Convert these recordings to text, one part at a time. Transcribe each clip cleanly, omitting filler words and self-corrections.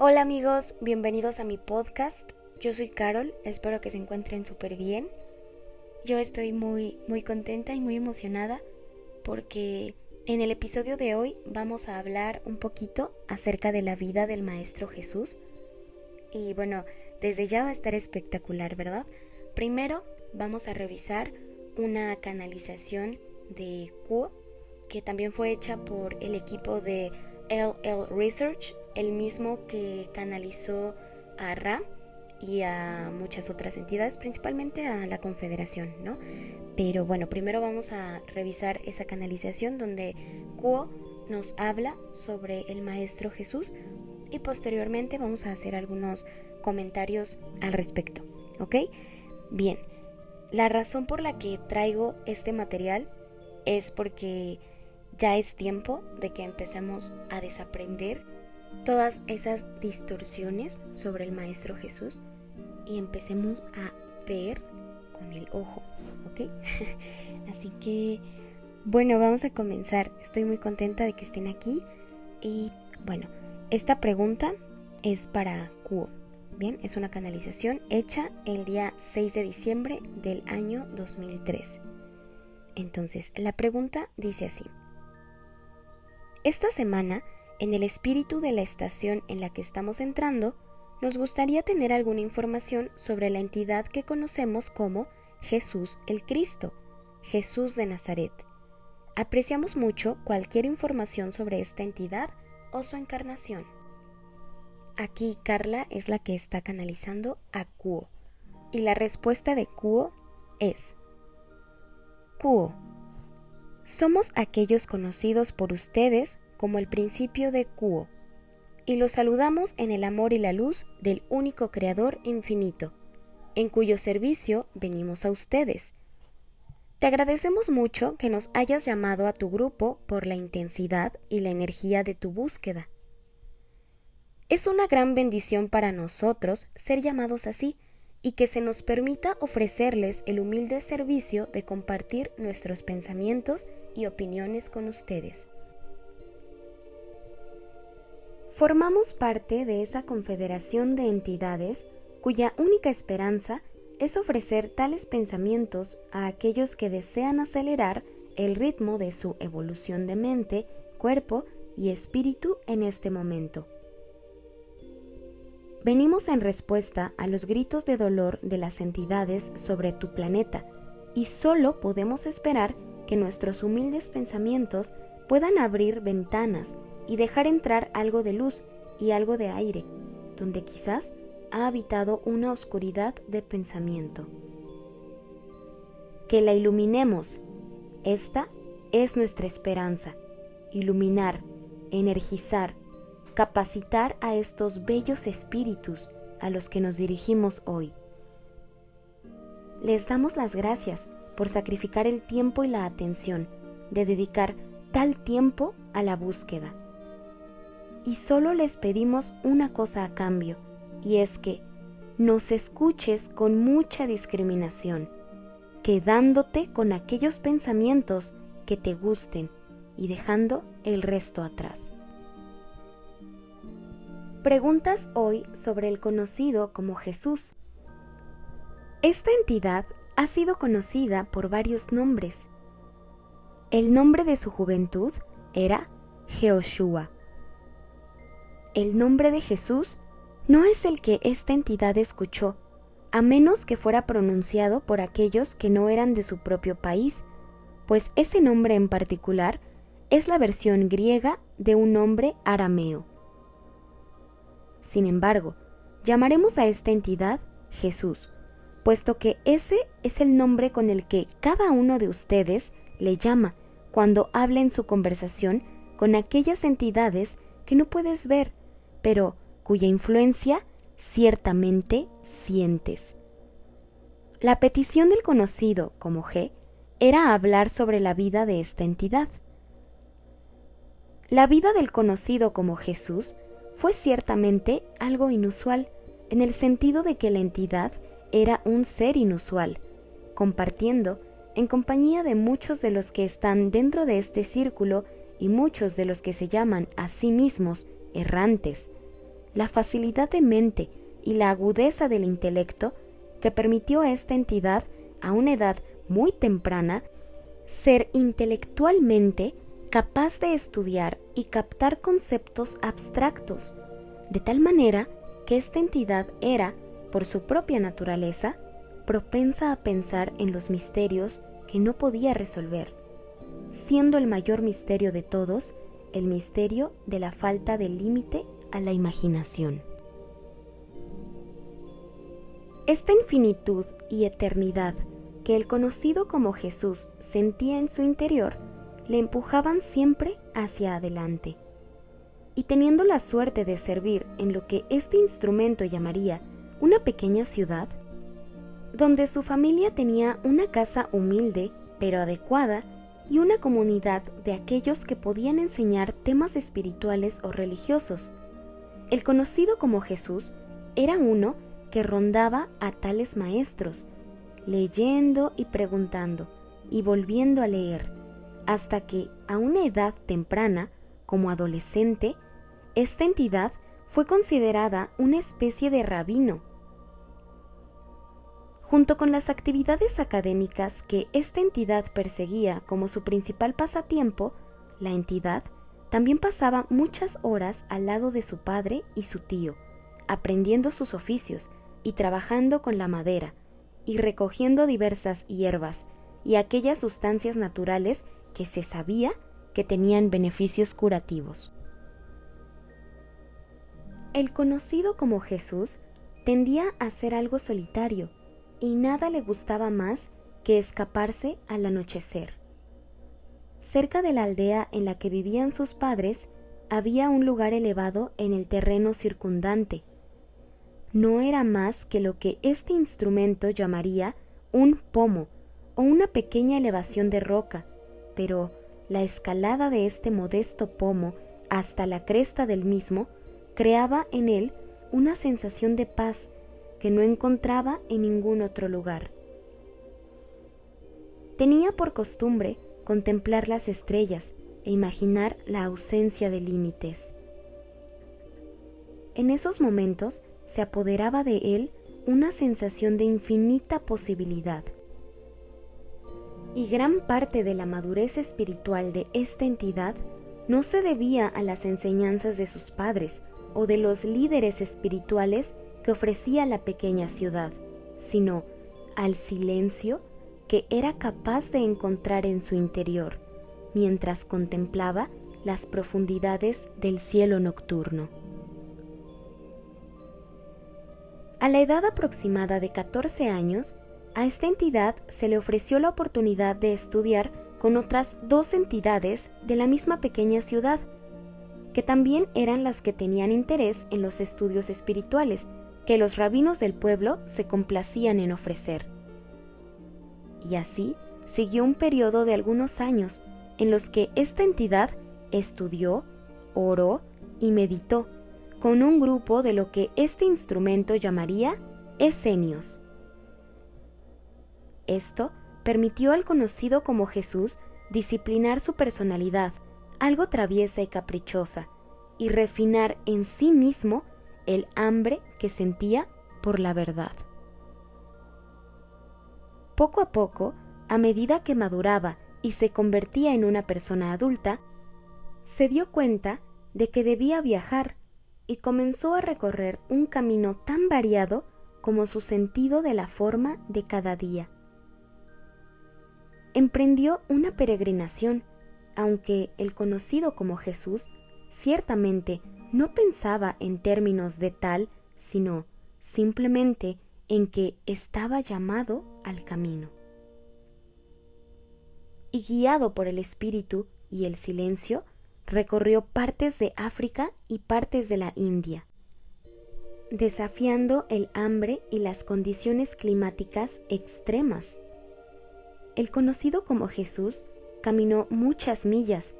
Hola amigos, bienvenidos a mi podcast. Yo soy Carol, espero que se encuentren súper bien. Yo estoy muy contenta y muy emocionada porque en el episodio de hoy vamos a hablar un poquito acerca de la vida del Maestro Jesús. Y bueno, desde ya va a estar espectacular, ¿verdad? Primero vamos a revisar una canalización de Kuo, que también fue hecha por el equipo de LL Research, el mismo que canalizó a Ra y a muchas otras entidades, principalmente a la Confederación, ¿no? Pero bueno, primero vamos a revisar esa canalización donde Kuo nos habla sobre el Maestro Jesús y posteriormente vamos a hacer algunos comentarios al respecto, ¿ok? Bien, la razón por la que traigo este material es porque ya es tiempo de que empecemos a desaprender todas esas distorsiones sobre el Maestro Jesús y empecemos a ver con el ojo, ¿ok? Así que, bueno, vamos a comenzar. Estoy muy contenta de que estén aquí y, bueno, esta pregunta es para Kuo. Bien, es una canalización hecha el día 6 de diciembre del año 2003. Entonces, la pregunta dice así. Esta semana, en el espíritu de la estación en la que estamos entrando, nos gustaría tener alguna información sobre la entidad que conocemos como Jesús el Cristo, Jesús de Nazaret. Apreciamos mucho cualquier información sobre esta entidad o su encarnación. Aquí Carla es la que está canalizando a Kuo, y la respuesta de Kuo es: Kuo, somos aquellos conocidos por ustedes como el principio de Kuo, y los saludamos en el amor y la luz del único Creador infinito, en cuyo servicio venimos a ustedes. Te agradecemos mucho que nos hayas llamado a tu grupo por la intensidad y la energía de tu búsqueda. Es una gran bendición para nosotros ser llamados así y que se nos permita ofrecerles el humilde servicio de compartir nuestros pensamientos y opiniones con ustedes. Formamos parte de esa confederación de entidades cuya única esperanza es ofrecer tales pensamientos a aquellos que desean acelerar el ritmo de su evolución de mente, cuerpo y espíritu en este momento. Venimos en respuesta a los gritos de dolor de las entidades sobre tu planeta y solo podemos esperar que nuestros humildes pensamientos puedan abrir ventanas y dejar entrar algo de luz y algo de aire, donde quizás ha habitado una oscuridad de pensamiento. Que la iluminemos. Esta es nuestra esperanza. Iluminar, energizar, capacitar a estos bellos espíritus a los que nos dirigimos hoy. Les damos las gracias por sacrificar el tiempo y la atención, de dedicar tal tiempo a la búsqueda. Y solo les pedimos una cosa a cambio, y es que nos escuches con mucha discriminación, quedándote con aquellos pensamientos que te gusten y dejando el resto atrás. Preguntas hoy sobre el conocido como Jesús. Esta entidad ha sido conocida por varios nombres. El nombre de su juventud era Jehoshua. El nombre de Jesús no es el que esta entidad escuchó, a menos que fuera pronunciado por aquellos que no eran de su propio país, pues ese nombre en particular es la versión griega de un nombre arameo. Sin embargo, llamaremos a esta entidad Jesús, puesto que ese es el nombre con el que cada uno de ustedes le llama cuando habla en su conversación con aquellas entidades que no puedes ver, pero cuya influencia ciertamente sientes. La petición del conocido como G era hablar sobre la vida de esta entidad. La vida del conocido como Jesús fue ciertamente algo inusual, en el sentido de que la entidad era un ser inusual, compartiendo en compañía de muchos de los que están dentro de este círculo y muchos de los que se llaman a sí mismos errantes, la facilidad de mente y la agudeza del intelecto que permitió a esta entidad, a una edad muy temprana, ser intelectualmente capaz de estudiar y captar conceptos abstractos, de tal manera que esta entidad era, por su propia naturaleza, propensa a pensar en los misterios que no podía resolver, siendo el mayor misterio de todos el misterio de la falta de límite a la imaginación. Esta infinitud y eternidad que el conocido como Jesús sentía en su interior le empujaban siempre hacia adelante. Y teniendo la suerte de servir en lo que este instrumento llamaría una pequeña ciudad, donde su familia tenía una casa humilde pero adecuada y una comunidad de aquellos que podían enseñar temas espirituales o religiosos, el conocido como Jesús era uno que rondaba a tales maestros, leyendo y preguntando y volviendo a leer, hasta que, a una edad temprana, como adolescente, esta entidad fue considerada una especie de rabino. Junto con las actividades académicas que esta entidad perseguía como su principal pasatiempo, la entidad también pasaba muchas horas al lado de su padre y su tío, aprendiendo sus oficios y trabajando con la madera, y recogiendo diversas hierbas y aquellas sustancias naturales que se sabía que tenían beneficios curativos. El conocido como Jesús tendía a ser algo solitario y nada le gustaba más que escaparse al anochecer. Cerca de la aldea en la que vivían sus padres había un lugar elevado en el terreno circundante. No era más que lo que este instrumento llamaría un pomo o una pequeña elevación de roca, pero la escalada de este modesto pomo hasta la cresta del mismo creaba en él una sensación de paz que no encontraba en ningún otro lugar. Tenía por costumbre contemplar las estrellas e imaginar la ausencia de límites. En esos momentos se apoderaba de él una sensación de infinita posibilidad. Y gran parte de la madurez espiritual de esta entidad no se debía a las enseñanzas de sus padres o de los líderes espirituales que ofrecía la pequeña ciudad, sino al silencio que era capaz de encontrar en su interior, mientras contemplaba las profundidades del cielo nocturno. A la edad aproximada de 14 años, a esta entidad se le ofreció la oportunidad de estudiar con otras 2 entidades de la misma pequeña ciudad, que también eran las que tenían interés en los estudios espirituales que los rabinos del pueblo se complacían en ofrecer. Y así siguió un periodo de algunos años en los que esta entidad estudió, oró y meditó con un grupo de lo que este instrumento llamaría esenios. Esto permitió al conocido como Jesús disciplinar su personalidad, algo traviesa y caprichosa, y refinar en sí mismo el hambre que sentía por la verdad. Poco a poco, a medida que maduraba y se convertía en una persona adulta, se dio cuenta de que debía viajar y comenzó a recorrer un camino tan variado como su sentido de la forma de cada día. Emprendió una peregrinación, aunque el conocido como Jesús ciertamente no pensaba en términos de tal, sino simplemente en que estaba llamado al camino. Y guiado por el Espíritu y el silencio, recorrió partes de África y partes de la India, desafiando el hambre y las condiciones climáticas extremas. El conocido como Jesús caminó muchas millas,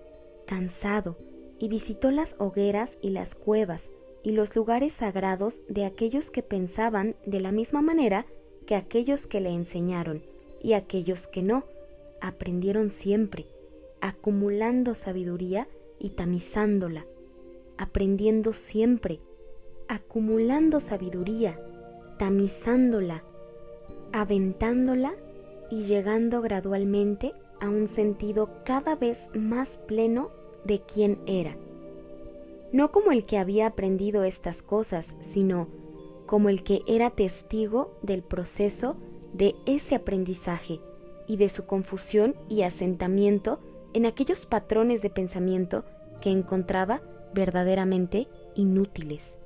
cansado, y visitó las hogueras y las cuevas y los lugares sagrados de aquellos que pensaban de la misma manera que aquellos que le enseñaron, y aquellos que no, aprendieron siempre, acumulando sabiduría y tamizándola, aprendiendo siempre, acumulando sabiduría, tamizándola, aventándola y llegando gradualmente a un sentido cada vez más pleno de quién era. No como el que había aprendido estas cosas, sino como el que era testigo del proceso de ese aprendizaje y de su confusión y asentamiento en aquellos patrones de pensamiento que encontraba verdaderamente inútiles.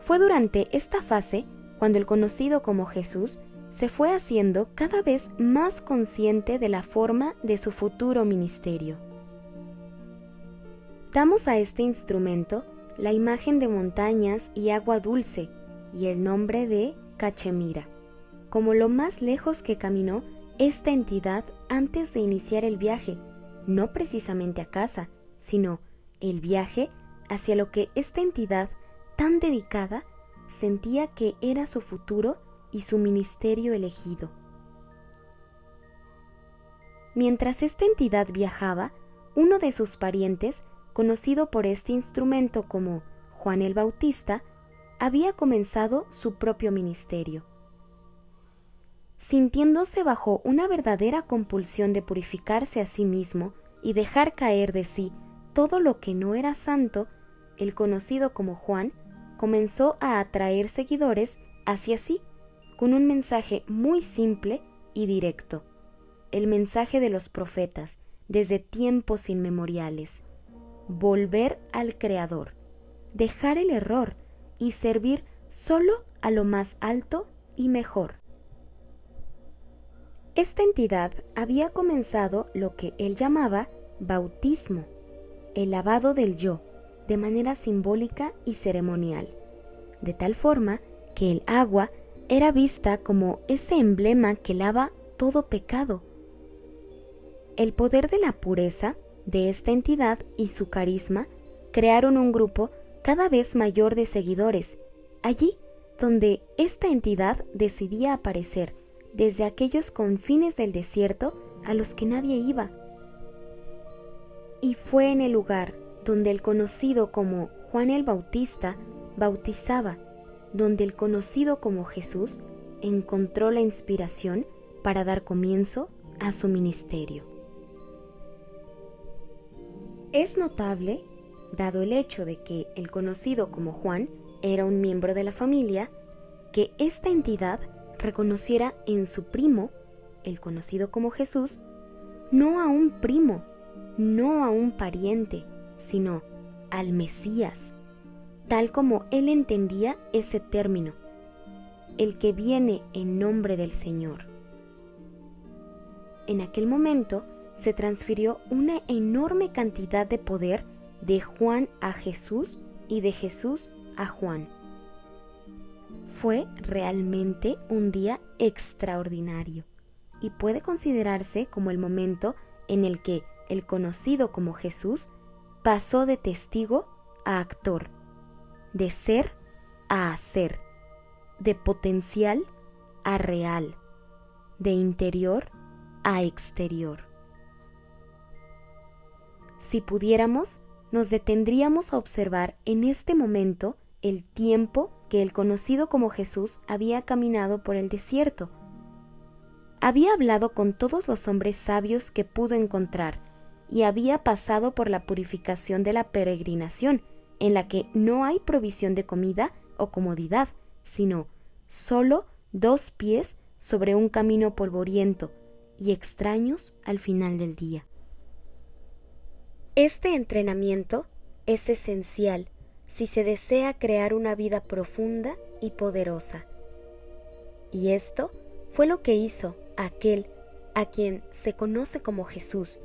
Fue durante esta fase cuando el conocido como Jesús se fue haciendo cada vez más consciente de la forma de su futuro ministerio. Damos a este instrumento la imagen de montañas y agua dulce y el nombre de Cachemira, como lo más lejos que caminó esta entidad antes de iniciar el viaje, no precisamente a casa, sino el viaje hacia lo que esta entidad tan dedicada sentía que era su futuro y su ministerio elegido. Mientras esta entidad viajaba, uno de sus parientes, conocido por este instrumento como Juan el Bautista, había comenzado su propio ministerio. Sintiéndose bajo una verdadera compulsión de purificarse a sí mismo y dejar caer de sí todo lo que no era santo, el conocido como Juan comenzó a atraer seguidores hacia sí con un mensaje muy simple y directo, el mensaje de los profetas desde tiempos inmemoriales: volver al Creador, dejar el error y servir solo a lo más alto y mejor. Esta entidad había comenzado lo que él llamaba bautismo, el lavado del yo, de manera simbólica y ceremonial, de tal forma que el agua era vista como ese emblema que lava todo pecado. El poder de la pureza de esta entidad y su carisma crearon un grupo cada vez mayor de seguidores, allí donde esta entidad decidía aparecer, desde aquellos confines del desierto a los que nadie iba. Y fue en el lugar donde el conocido como Juan el Bautista bautizaba, donde el conocido como Jesús encontró la inspiración para dar comienzo a su ministerio. Es notable, dado el hecho de que el conocido como Juan era un miembro de la familia, que esta entidad reconociera en su primo, el conocido como Jesús, no a un primo, no a un pariente, sino al Mesías, tal como él entendía ese término, el que viene en nombre del Señor. En aquel momento se transfirió una enorme cantidad de poder de Juan a Jesús y de Jesús a Juan. Fue realmente un día extraordinario y puede considerarse como el momento en el que el conocido como Jesús pasó de testigo a actor, de ser a hacer, de potencial a real, de interior a exterior. Si pudiéramos, nos detendríamos a observar en este momento el tiempo que el conocido como Jesús había caminado por el desierto. Había hablado con todos los hombres sabios que pudo encontrar y había pasado por la purificación de la peregrinación, en la que no hay provisión de comida o comodidad, sino solo 2 pies sobre un camino polvoriento y extraños al final del día. Este entrenamiento es esencial si se desea crear una vida profunda y poderosa. Y esto fue lo que hizo aquel a quien se conoce como Jesús,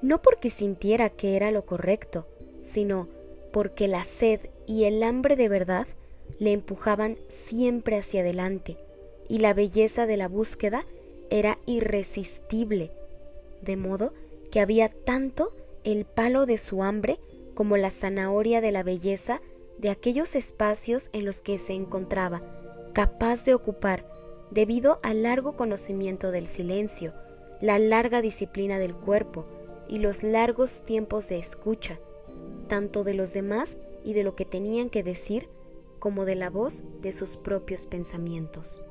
no porque sintiera que era lo correcto, sino porque la sed y el hambre de verdad le empujaban siempre hacia adelante, y la belleza de la búsqueda era irresistible, de modo que había tanto el palo de su hambre como la zanahoria de la belleza de aquellos espacios en los que se encontraba, capaz de ocupar, debido al largo conocimiento del silencio, la larga disciplina del cuerpo y los largos tiempos de escucha, tanto de los demás y de lo que tenían que decir, como de la voz de sus propios pensamientos.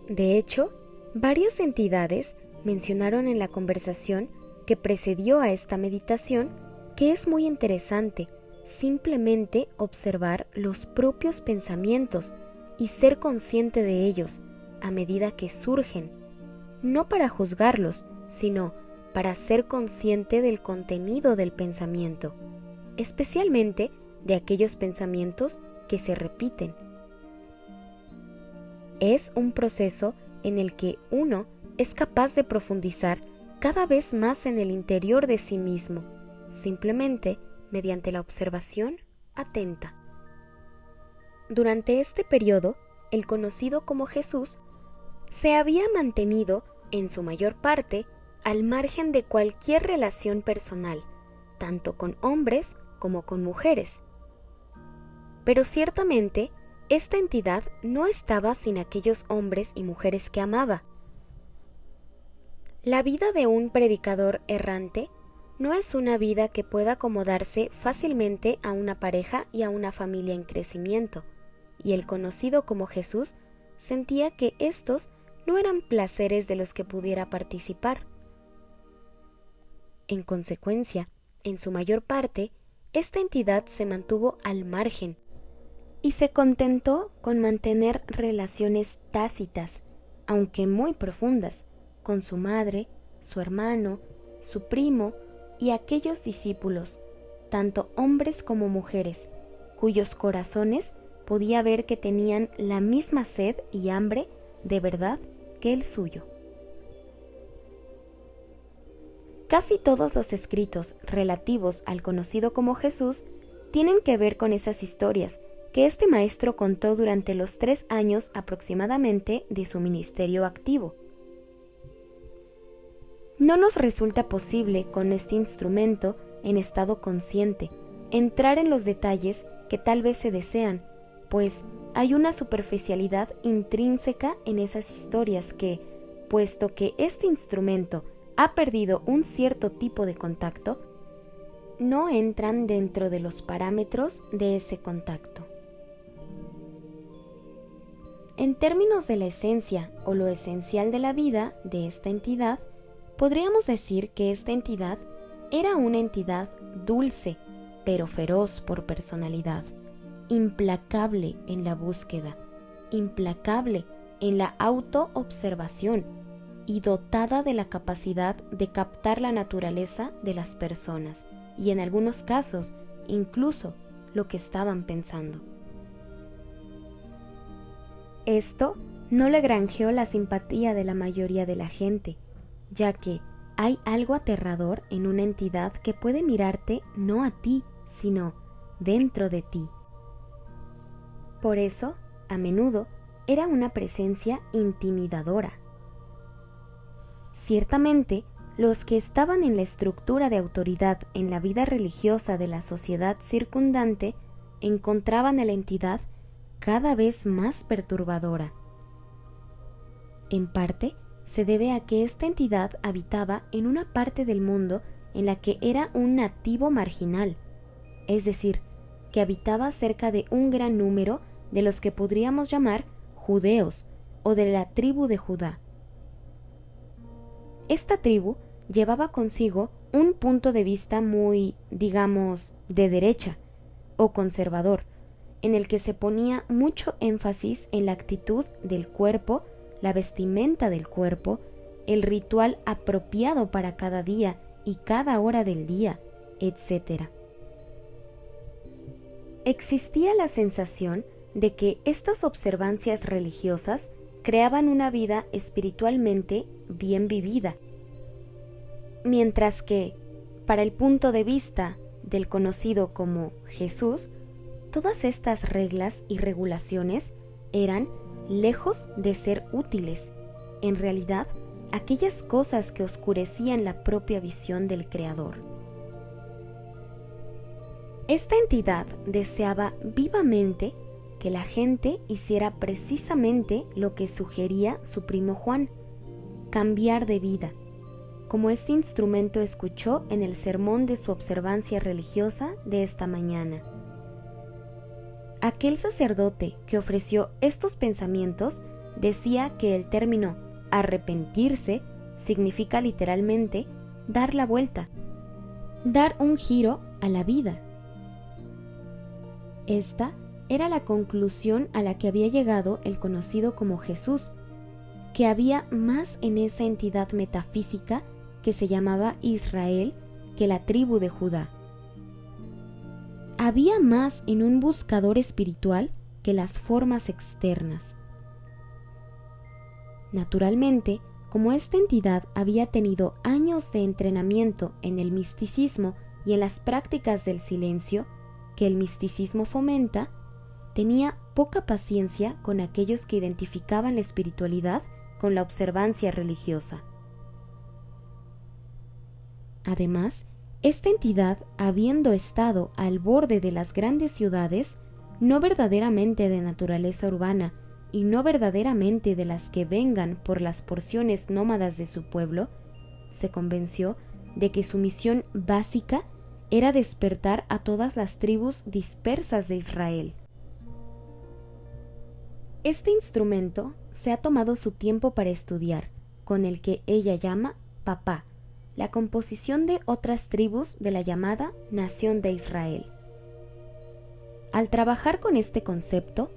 De hecho, varias entidades mencionaron en la conversación que precedió a esta meditación que es muy interesante simplemente observar los propios pensamientos y ser consciente de ellos a medida que surgen, no para juzgarlos, sino para ser consciente del contenido del pensamiento, especialmente de aquellos pensamientos que se repiten. Es un proceso en el que uno es capaz de profundizar cada vez más en el interior de sí mismo, simplemente mediante la observación atenta. Durante este periodo, el conocido como Jesús se había mantenido, en su mayor parte, al margen de cualquier relación personal, tanto con hombres como con mujeres. Pero ciertamente, esta entidad no estaba sin aquellos hombres y mujeres que amaba. La vida de un predicador errante no es una vida que pueda acomodarse fácilmente a una pareja y a una familia en crecimiento, y el conocido como Jesús sentía que estos no eran placeres de los que pudiera participar. En consecuencia, en su mayor parte, esta entidad se mantuvo al margen y se contentó con mantener relaciones tácitas, aunque muy profundas, con su madre, su hermano, su primo y aquellos discípulos, tanto hombres como mujeres, cuyos corazones podía ver que tenían la misma sed y hambre de verdad que el suyo. Casi todos los escritos relativos al conocido como Jesús tienen que ver con esas historias que este maestro contó durante los 3 años aproximadamente de su ministerio activo. No nos resulta posible con este instrumento en estado consciente entrar en los detalles que tal vez se desean, pues hay una superficialidad intrínseca en esas historias que, puesto que este instrumento ha perdido un cierto tipo de contacto, no entran dentro de los parámetros de ese contacto. En términos de la esencia o lo esencial de la vida de esta entidad, podríamos decir que esta entidad era una entidad dulce, pero feroz por personalidad, implacable en la búsqueda, implacable en la autoobservación y dotada de la capacidad de captar la naturaleza de las personas y en algunos casos incluso lo que estaban pensando. Esto no le granjeó la simpatía de la mayoría de la gente, ya que hay algo aterrador en una entidad que puede mirarte no a ti, sino dentro de ti. Por eso, a menudo, era una presencia intimidadora. Ciertamente, los que estaban en la estructura de autoridad en la vida religiosa de la sociedad circundante encontraban a la entidad cada vez más perturbadora. En parte, se debe a que esta entidad habitaba en una parte del mundo en la que era un nativo marginal, es decir, que habitaba cerca de un gran número de los que podríamos llamar judeos o de la tribu de Judá. Esta tribu llevaba consigo un punto de vista muy, digamos, de derecha o conservador, en el que se ponía mucho énfasis en la actitud del cuerpo, la vestimenta del cuerpo, el ritual apropiado para cada día y cada hora del día, etc. Existía la sensación de que estas observancias religiosas creaban una vida espiritualmente bien vivida, mientras que, para el punto de vista del conocido como Jesús, todas estas reglas y regulaciones eran, lejos de ser útiles, en realidad, aquellas cosas que oscurecían la propia visión del Creador. Esta entidad deseaba vivamente que la gente hiciera precisamente lo que sugería su primo Juan: cambiar de vida, como este instrumento escuchó en el sermón de su observancia religiosa de esta mañana. Aquel sacerdote que ofreció estos pensamientos decía que el término arrepentirse significa literalmente dar la vuelta, dar un giro a la vida. Esta era la conclusión a la que había llegado el conocido como Jesús, que había más en esa entidad metafísica que se llamaba Israel que la tribu de Judá. Había más en un buscador espiritual que las formas externas. Naturalmente, como esta entidad había tenido años de entrenamiento en el misticismo y en las prácticas del silencio que el misticismo fomenta, tenía poca paciencia con aquellos que identificaban la espiritualidad con la observancia religiosa. Además, esta entidad, habiendo estado al borde de las grandes ciudades, no verdaderamente de naturaleza urbana y no verdaderamente de las que vengan por las porciones nómadas de su pueblo, se convenció de que su misión básica era despertar a todas las tribus dispersas de Israel. Este instrumento se ha tomado su tiempo para estudiar, con el que ella llama papá, la composición de otras tribus de la llamada Nación de Israel. Al trabajar con este concepto,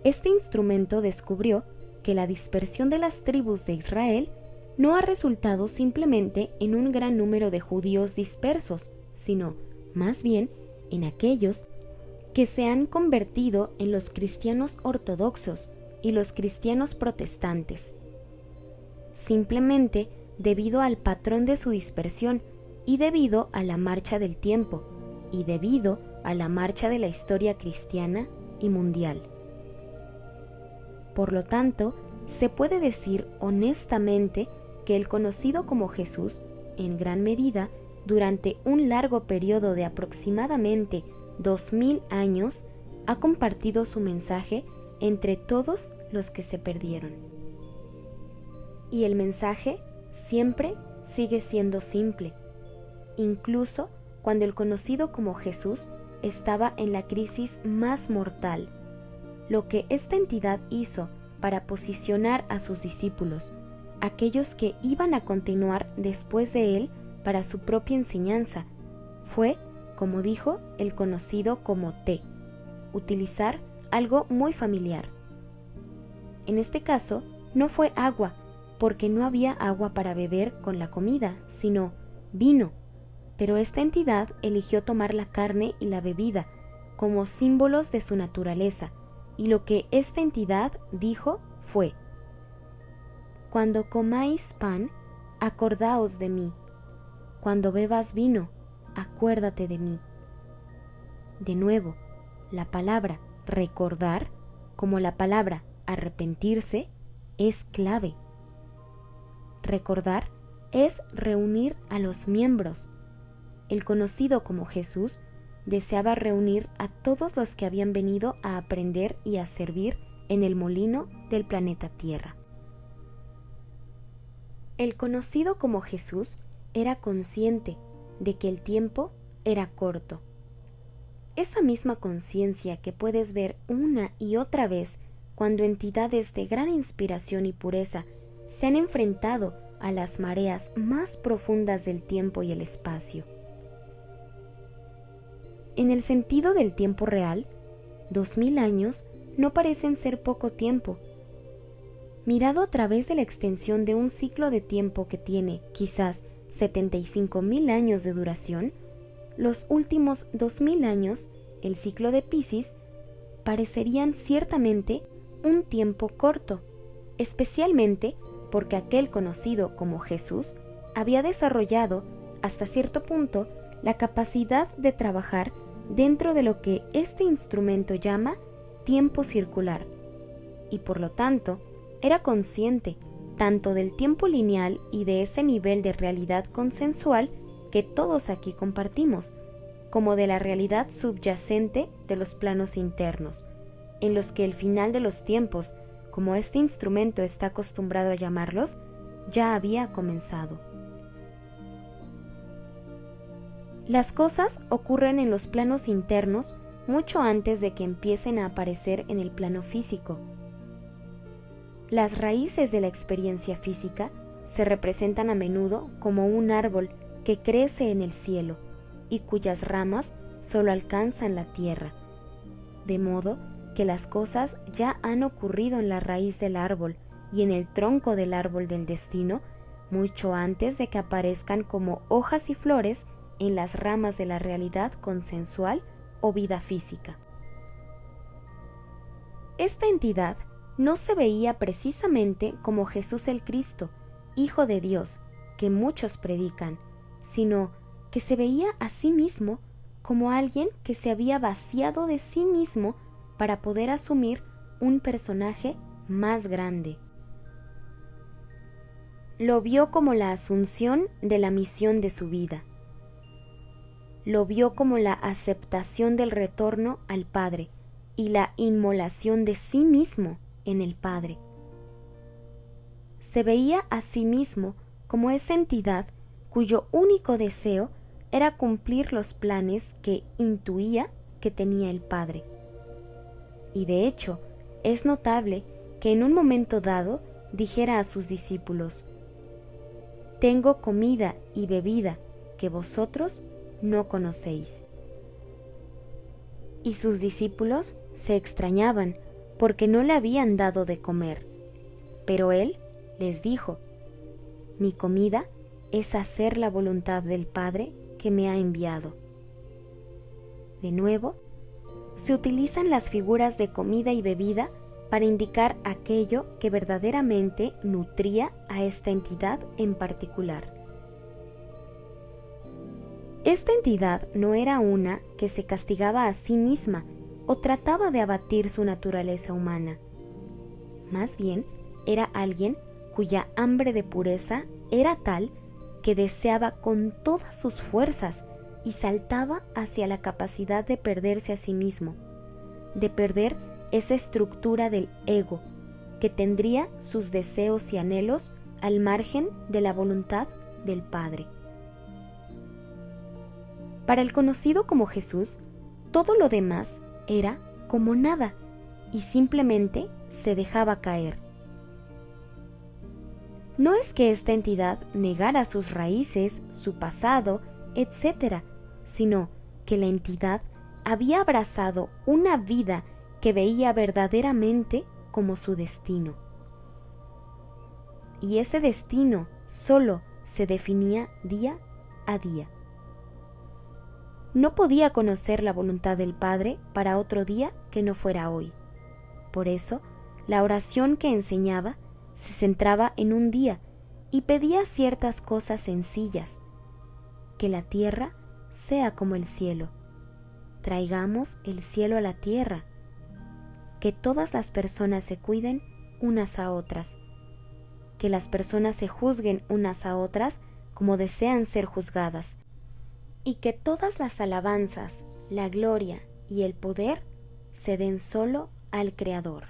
este instrumento descubrió que la dispersión de las tribus de Israel no ha resultado simplemente en un gran número de judíos dispersos, sino, más bien, en aquellos que se han convertido en los cristianos ortodoxos y los cristianos protestantes, simplemente debido al patrón de su dispersión y debido a la marcha del tiempo y debido a la marcha de la historia cristiana y mundial. Por lo tanto, se puede decir honestamente que el conocido como Jesús, en gran medida, durante un largo periodo de aproximadamente 2000 años, ha compartido su mensaje entre todos los que se perdieron. Y el mensaje siempre sigue siendo simple, incluso cuando el conocido como Jesús estaba en la crisis más mortal. Lo que esta entidad hizo para posicionar a sus discípulos, aquellos que iban a continuar después de él para su propia enseñanza, fue, como dijo el conocido como té, utilizar algo muy familiar. En este caso, no fue agua, porque no había agua para beber con la comida, sino vino. Pero esta entidad eligió tomar la carne y la bebida como símbolos de su naturaleza, y lo que esta entidad dijo fue: cuando comáis pan, acordaos de mí. Cuando bebas vino, acuérdate de mí. De nuevo, la palabra recordar, como la palabra arrepentirse, es clave. Recordar es reunir a los miembros. El conocido como Jesús deseaba reunir a todos los que habían venido a aprender y a servir en el molino del planeta Tierra. El conocido como Jesús era consciente de que el tiempo era corto. Esa misma conciencia que puedes ver una y otra vez cuando entidades de gran inspiración y pureza se han enfrentado a las mareas más profundas del tiempo y el espacio. En el sentido del tiempo real, 2000 años no parecen ser poco tiempo. Mirado a través de la extensión de un ciclo de tiempo que tiene, quizás, 75.000 años de duración, los últimos 2000 años, el ciclo de Piscis, parecerían ciertamente un tiempo corto, especialmente porque aquel conocido como Jesús había desarrollado, hasta cierto punto, la capacidad de trabajar dentro de lo que este instrumento llama tiempo circular, y por lo tanto era consciente tanto del tiempo lineal y de ese nivel de realidad consensual que todos aquí compartimos, como de la realidad subyacente de los planos internos, en los que el final de los tiempos, como este instrumento está acostumbrado a llamarlos, ya había comenzado. Las cosas ocurren en los planos internos mucho antes de que empiecen a aparecer en el plano físico. Las raíces de la experiencia física se representan a menudo como un árbol que crece en el cielo y cuyas ramas solo alcanzan la tierra, de modo que las cosas ya han ocurrido en la raíz del árbol y en el tronco del árbol del destino mucho antes de que aparezcan como hojas y flores en las ramas de la realidad consensual o vida física. Esta entidad no se veía precisamente como Jesús el Cristo, Hijo de Dios, que muchos predican, sino que se veía a sí mismo como alguien que se había vaciado de sí mismo para poder asumir un personaje más grande. Lo vio como la asunción de la misión de su vida. Lo vio como la aceptación del retorno al Padre y la inmolación de sí mismo en el Padre. Se veía a sí mismo como esa entidad cuyo único deseo era cumplir los planes que intuía que tenía el Padre. Y de hecho, es notable que en un momento dado dijera a sus discípulos: «Tengo comida y bebida que vosotros no conocéis». Y sus discípulos se extrañaban porque no le habían dado de comer. Pero él les dijo: «Mi comida es hacer la voluntad del Padre que me ha enviado». De nuevo, se utilizan las figuras de comida y bebida para indicar aquello que verdaderamente nutría a esta entidad en particular. Esta entidad no era una que se castigaba a sí misma o trataba de abatir su naturaleza humana. Más bien, era alguien cuya hambre de pureza era tal que deseaba con todas sus fuerzas y saltaba hacia la capacidad de perderse a sí mismo, de perder esa estructura del ego que tendría sus deseos y anhelos al margen de la voluntad del Padre. Para el conocido como Jesús, todo lo demás era como nada y simplemente se dejaba caer. No es que esta entidad negara sus raíces, su pasado, etc., sino que la entidad había abrazado una vida que veía verdaderamente como su destino. Y ese destino solo se definía día a día. No podía conocer la voluntad del Padre para otro día que no fuera hoy. Por eso, la oración que enseñaba se centraba en un día y pedía ciertas cosas sencillas: que la tierra sea como el cielo, traigamos el cielo a la tierra, que todas las personas se cuiden unas a otras, que las personas se juzguen unas a otras como desean ser juzgadas, y que todas las alabanzas, la gloria y el poder se den solo al Creador.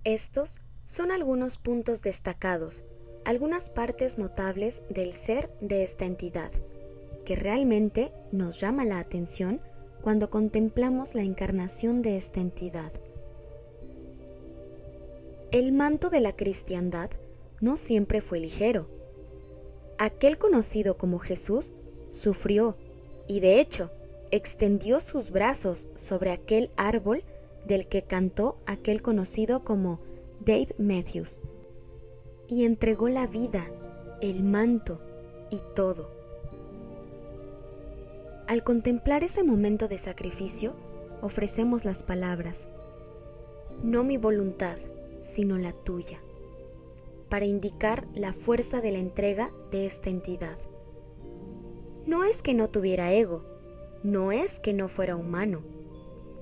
Estos son algunos puntos destacados, algunas partes notables del ser de esta entidad, que realmente nos llama la atención cuando contemplamos la encarnación de esta entidad. El manto de la cristiandad no siempre fue ligero. Aquel conocido como Jesús sufrió y, de hecho, extendió sus brazos sobre aquel árbol del que cantó aquel conocido como Dave Matthews, y entregó la vida, el manto y todo. Al contemplar ese momento de sacrificio, ofrecemos las palabras: «No mi voluntad, sino la tuya», para indicar la fuerza de la entrega de esta entidad. No es que no tuviera ego, no es que no fuera humano.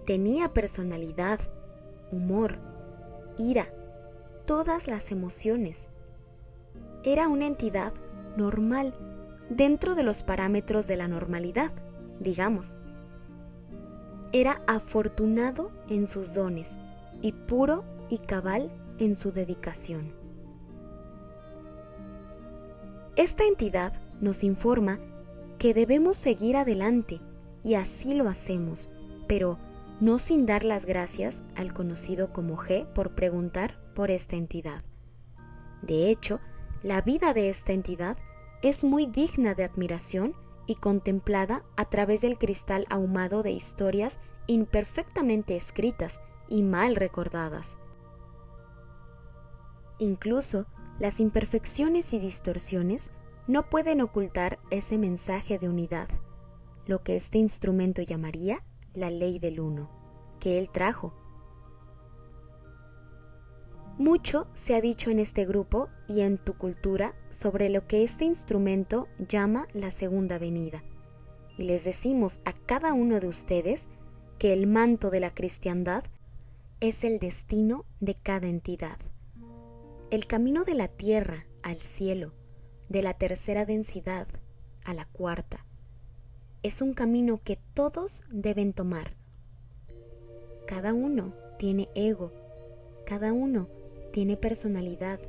Tenía personalidad, humor, ira, todas las emociones. Era una entidad normal, dentro de los parámetros de la normalidad, digamos. Era afortunado en sus dones y puro y cabal en su dedicación. Esta entidad nos informa que debemos seguir adelante y así lo hacemos, pero no sin dar las gracias al conocido como G por preguntar por esta entidad. De hecho, la vida de esta entidad es muy digna de admiración y contemplada a través del cristal ahumado de historias imperfectamente escritas y mal recordadas. Incluso las imperfecciones y distorsiones no pueden ocultar ese mensaje de unidad, lo que este instrumento llamaría la ley del uno, que él trajo. Mucho se ha dicho en este grupo y en tu cultura sobre lo que este instrumento llama la segunda venida, y les decimos a cada uno de ustedes que el manto de la cristiandad es el destino de cada entidad. El camino de la tierra al cielo, de la tercera densidad a la cuarta, es un camino que todos deben tomar. Cada uno tiene ego, cada uno tiene personalidad,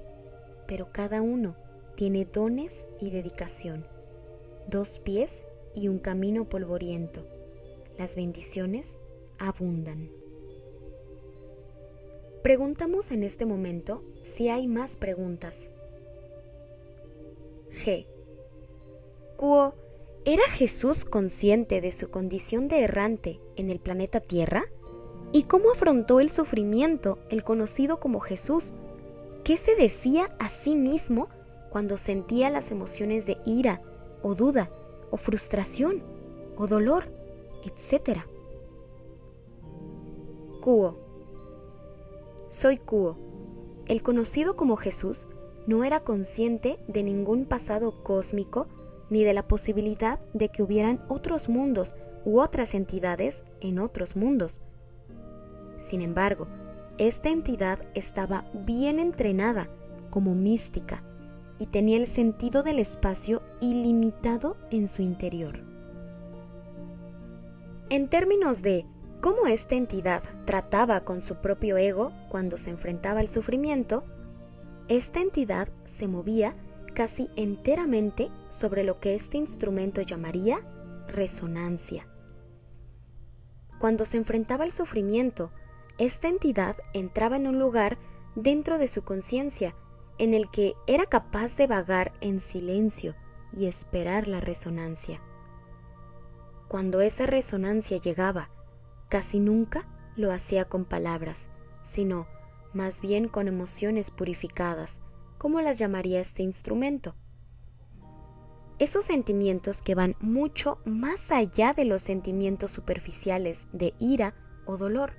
pero cada uno tiene dones y dedicación, 2 pies y un camino polvoriento. Las bendiciones abundan. Preguntamos en este momento si hay más preguntas. G. Kuo, ¿era Jesús consciente de su condición de errante en el planeta Tierra? ¿Y cómo afrontó el sufrimiento el conocido como Jesús? ¿Qué se decía a sí mismo cuando sentía las emociones de ira, o duda, o frustración, o dolor, etcétera? Kuo. Soy Kuo. El conocido como Jesús no era consciente de ningún pasado cósmico ni de la posibilidad de que hubieran otros mundos u otras entidades en otros mundos. Sin embargo, esta entidad estaba bien entrenada como mística y tenía el sentido del espacio ilimitado en su interior. En términos de cómo esta entidad trataba con su propio ego cuando se enfrentaba al sufrimiento, esta entidad se movía casi enteramente sobre lo que este instrumento llamaría resonancia. Cuando se enfrentaba al sufrimiento, esta entidad entraba en un lugar dentro de su conciencia en el que era capaz de vagar en silencio y esperar la resonancia. Cuando esa resonancia llegaba, casi nunca lo hacía con palabras, sino más bien con emociones purificadas, como las llamaría este instrumento. Esos sentimientos que van mucho más allá de los sentimientos superficiales de ira o dolor.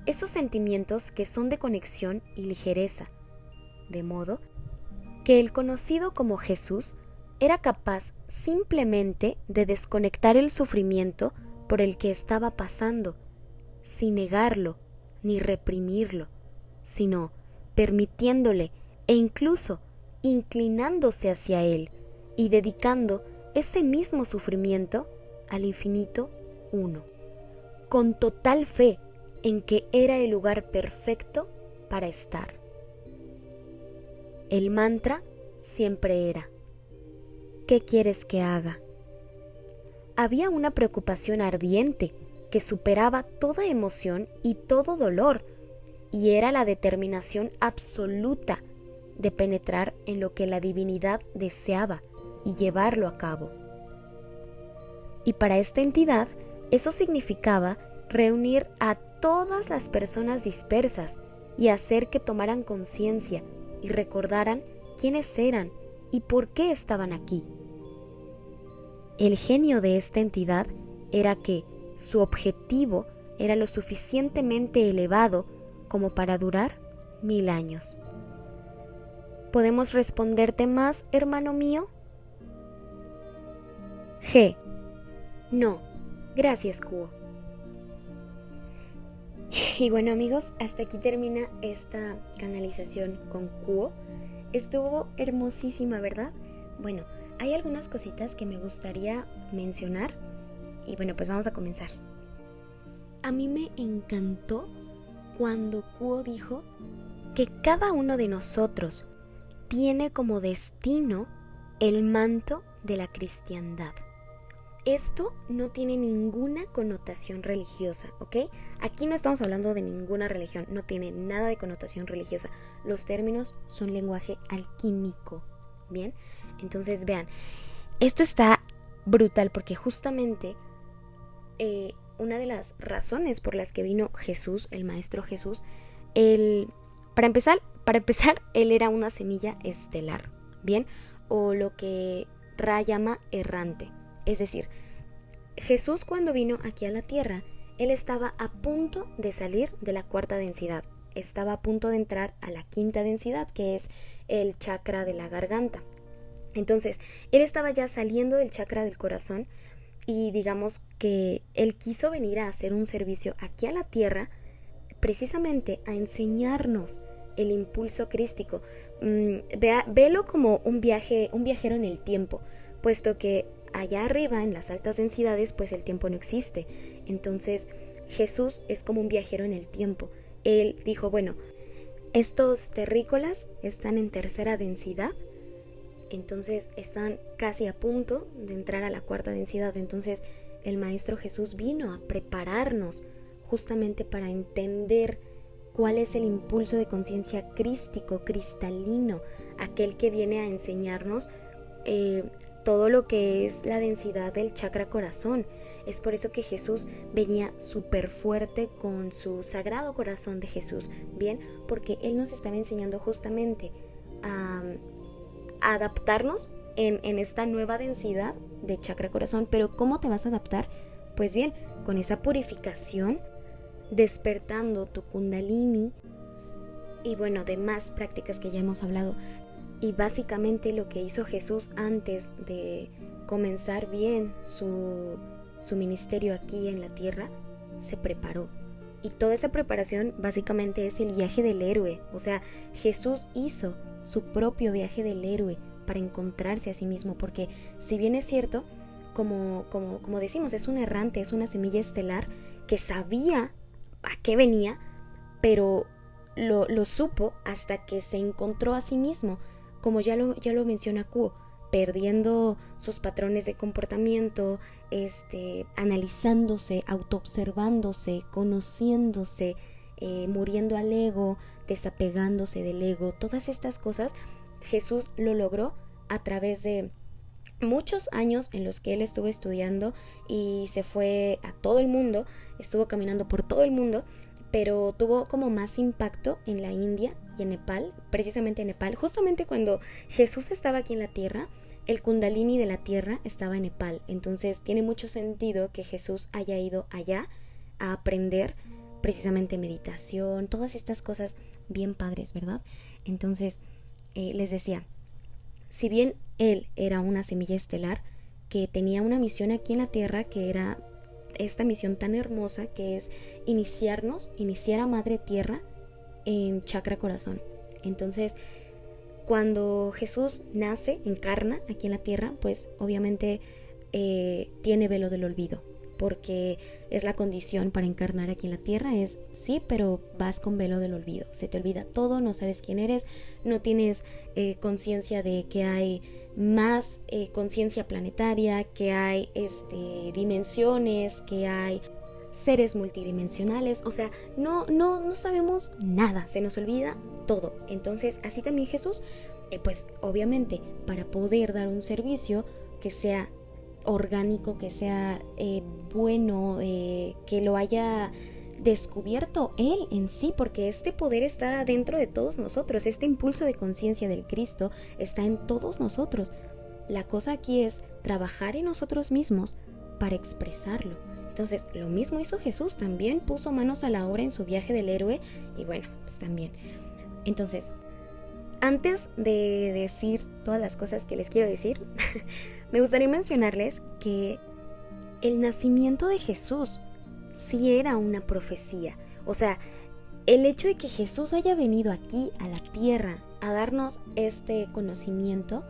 Esos sentimientos que son de conexión y ligereza, de modo que el conocido como Jesús era capaz simplemente de desconectar el sufrimiento por el que estaba pasando, sin negarlo ni reprimirlo, sino permitiéndole e incluso inclinándose hacia él y dedicando ese mismo sufrimiento al infinito uno, con total fe en que era el lugar perfecto para estar. El mantra siempre era: ¿qué quieres que haga? Había una preocupación ardiente que superaba toda emoción y todo dolor, y era la determinación absoluta de penetrar en lo que la divinidad deseaba y llevarlo a cabo. Y para esta entidad, eso significaba reunir a todas las personas dispersas y hacer que tomaran conciencia y recordaran quiénes eran y por qué estaban aquí. El genio de esta entidad era que su objetivo era lo suficientemente elevado como para durar 1000 años. ¿Podemos responderte más, hermano mío? G. No, gracias, Kuo. Y bueno, amigos, hasta aquí termina esta canalización con Kuo. Estuvo hermosísima, ¿verdad? Bueno, hay algunas cositas que me gustaría mencionar y bueno, pues vamos a comenzar. A mí me encantó cuando Kuo dijo que cada uno de nosotros tiene como destino el manto de la cristiandad. Esto no tiene ninguna connotación religiosa, ¿ok? Aquí no estamos hablando de ninguna religión, no tiene nada de connotación religiosa. Los términos son lenguaje alquímico, ¿bien? Entonces, vean, esto está brutal porque justamente una de las razones por las que vino Jesús, el Maestro Jesús, para empezar, él era una semilla estelar, ¿bien? O lo que Ra llama errante. Es decir, Jesús cuando vino aquí a la tierra, él estaba a punto de salir de la cuarta densidad. Estaba a punto de entrar a la quinta densidad, que es el chakra de la garganta. Entonces, él estaba ya saliendo del chakra del corazón y digamos que él quiso venir a hacer un servicio aquí a la tierra, precisamente a enseñarnos el impulso crístico. Velo como un viajero en el tiempo, puesto que allá arriba, en las altas densidades, pues el tiempo no existe. Entonces, Jesús es como un viajero en el tiempo. Él dijo, bueno, estos terrícolas están en tercera densidad, entonces están casi a punto de entrar a la cuarta densidad. Entonces, el Maestro Jesús vino a prepararnos justamente para entender cuál es el impulso de conciencia crístico, cristalino, aquel que viene a enseñarnos todo lo que es la densidad del chakra corazón. Es por eso que Jesús venía súper fuerte con su Sagrado Corazón de Jesús, ¿bien? Porque Él nos estaba enseñando justamente a adaptarnos en esta nueva densidad de chakra corazón. Pero ¿cómo te vas a adaptar? Pues bien, con esa purificación, despertando tu kundalini y bueno, demás prácticas que ya hemos hablado. Y básicamente lo que hizo Jesús antes de comenzar bien su ministerio aquí en la tierra, se preparó. Y toda esa preparación básicamente es el viaje del héroe. O sea, Jesús hizo su propio viaje del héroe para encontrarse a sí mismo. Porque si bien es cierto, como decimos, es un errante, es una semilla estelar que sabía a qué venía, pero lo supo hasta que se encontró a sí mismo. Como ya lo menciona Kuo, perdiendo sus patrones de comportamiento, analizándose, autoobservándose, conociéndose, muriendo al ego, desapegándose del ego. Todas estas cosas Jesús lo logró a través de muchos años en los que él estuvo estudiando y se fue a todo el mundo, estuvo caminando por todo el mundo, pero tuvo como más impacto en la India y en Nepal, precisamente en Nepal. Justamente cuando Jesús estaba aquí en la tierra, el kundalini de la tierra estaba en Nepal. Entonces tiene mucho sentido que Jesús haya ido allá a aprender precisamente meditación, todas estas cosas bien padres, ¿verdad? Entonces, les decía, si bien él era una semilla estelar que tenía una misión aquí en la tierra, que era esta misión tan hermosa que es iniciar a Madre Tierra en chakra corazón. Entonces, cuando Jesús nace, encarna aquí en la tierra, pues obviamente tiene velo del olvido, porque es la condición para encarnar aquí en la tierra, es sí, pero vas con velo del olvido, se te olvida todo, no sabes quién eres, no tienes conciencia de que hay más conciencia planetaria, que hay dimensiones, que hay seres multidimensionales. O sea, no sabemos nada, se nos olvida todo. Entonces, así también Jesús, pues obviamente para poder dar un servicio que sea orgánico, que sea bueno, que lo haya descubierto él en sí, porque este poder está dentro de todos nosotros, este impulso de conciencia del Cristo está en todos nosotros. La cosa aquí es trabajar en nosotros mismos para expresarlo. Entonces, lo mismo hizo Jesús, también puso manos a la obra en su viaje del héroe, y bueno, pues también. Entonces, antes de decir todas las cosas que les quiero decir, me gustaría mencionarles que el nacimiento de Jesús sí era una profecía. O sea, el hecho de que Jesús haya venido aquí a la tierra a darnos este conocimiento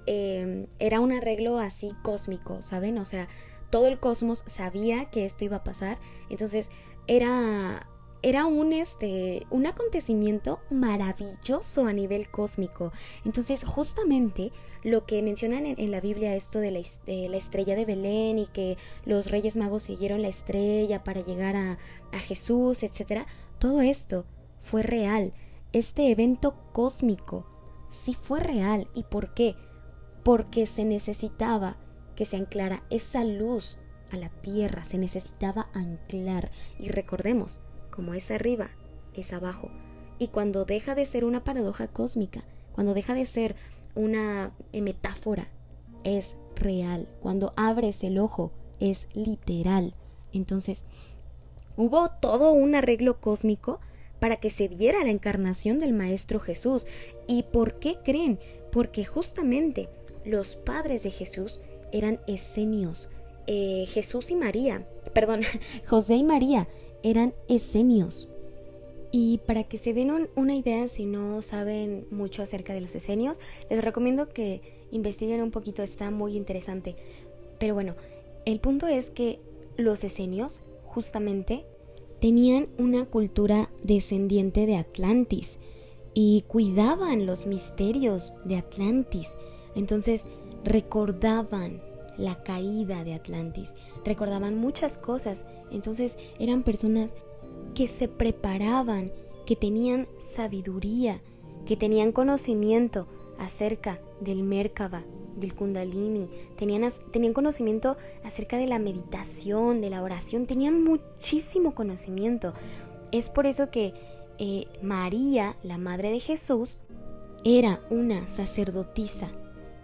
era un arreglo así cósmico, ¿saben? O sea, todo el cosmos sabía que esto iba a pasar. Entonces era era un acontecimiento maravilloso a nivel cósmico. Entonces, justamente lo que mencionan en la Biblia, esto de la estrella de Belén y que los Reyes Magos siguieron la estrella para llegar a Jesús, etcétera, todo esto fue real. Este evento cósmico sí fue real. ¿Y por qué? Porque se necesitaba que se anclara esa luz a la tierra, se necesitaba anclar. Y recordemos, como es arriba, es abajo. Y cuando deja de ser una paradoja cósmica, cuando deja de ser una metáfora, es real. Cuando abres el ojo, es literal. Entonces, hubo todo un arreglo cósmico para que se diera la encarnación del Maestro Jesús. ¿Y por qué creen? Porque justamente los padres de Jesús eran esenios. José y María eran esenios. Y para que se den una idea, si no saben mucho acerca de los esenios, les recomiendo que investiguen un poquito, está muy interesante. Pero bueno, el punto es que los esenios justamente tenían una cultura descendiente de Atlantis y cuidaban los misterios de Atlantis. Entonces recordaban la caída de Atlantis, recordaban muchas cosas. Entonces eran personas que se preparaban, que tenían sabiduría, que tenían conocimiento acerca del Merkaba, del Kundalini, tenían conocimiento acerca de la meditación, de la oración, tenían muchísimo conocimiento. Es por eso que María, la madre de Jesús, era una sacerdotisa,